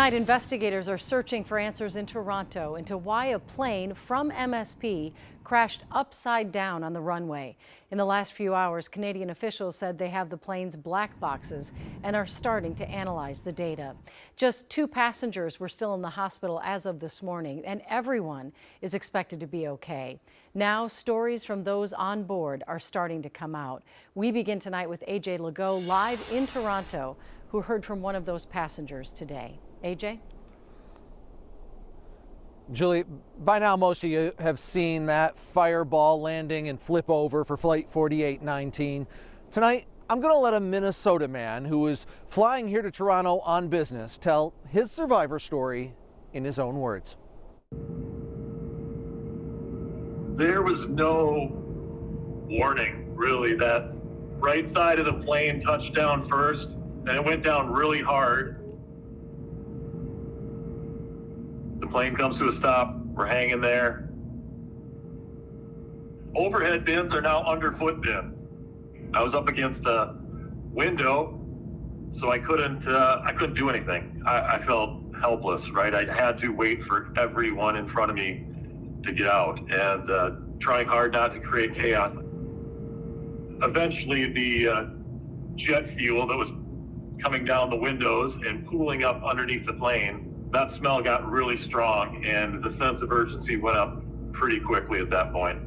Tonight, investigators are searching for answers in Toronto into why a plane from MSP crashed upside down on the runway. In the last few hours, Canadian officials said they have the plane's black boxes and are starting to analyze the data. Just 2 passengers were still in the hospital as of this morning, and everyone is expected to be okay. Now, stories from those on board are starting to come out. We begin tonight with AJ Legault live in Toronto, who heard from one of those passengers today. AJ? Julie, by now most of you have seen that fireball landing and flip over for Flight 4819. Tonight, I'm going to let a Minnesota man who was flying here to Toronto on business tell his survivor story in his own words. There was no warning, really. That right side of the plane touched down first, and it went down really hard. The plane comes to a stop. We're hanging there. Overhead bins are now underfoot bins. I was up against a window, so I couldn't do anything. I felt helpless, right? I had to wait for everyone in front of me to get out and trying hard not to create chaos. Eventually, the jet fuel that was coming down the windows and pooling up underneath the plane, that smell got really strong, and the sense of urgency went up pretty quickly at that point.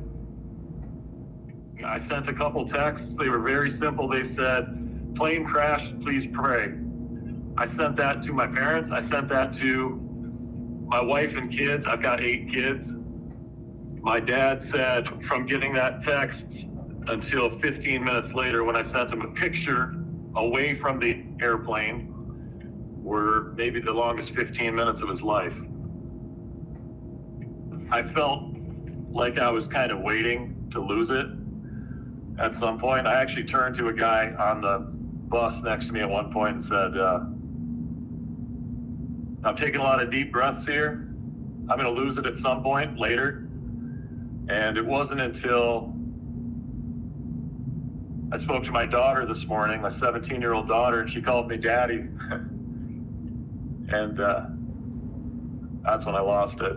I sent a couple texts. They were very simple. They said, "Plane crashed, please pray." I sent that to my parents. I sent that to my wife and kids. I've got 8 kids. My dad said from getting that text until 15 minutes later, when I sent him a picture away from the airplane, were maybe the longest 15 minutes of his life. I felt like I was kind of waiting to lose it at some point. I actually turned to a guy on the bus next to me at one point and said, "I'm taking a lot of deep breaths here. I'm going to lose it at some point later." And it wasn't until I spoke to my daughter this morning, my 17-year-old daughter, and she called me daddy. And that's when I lost it.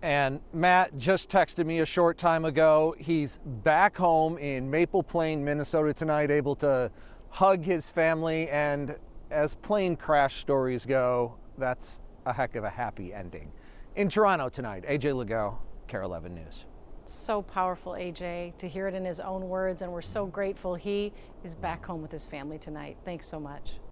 And Matt just texted me a short time ago. He's back home in Maple Plain, Minnesota tonight, able to hug his family. And as plane crash stories go, that's a heck of a happy ending. In Toronto tonight, AJ Legault, KARE 11 News. So powerful, AJ, to hear it in his own words, and we're so grateful he is back home with his family tonight. Thanks so much.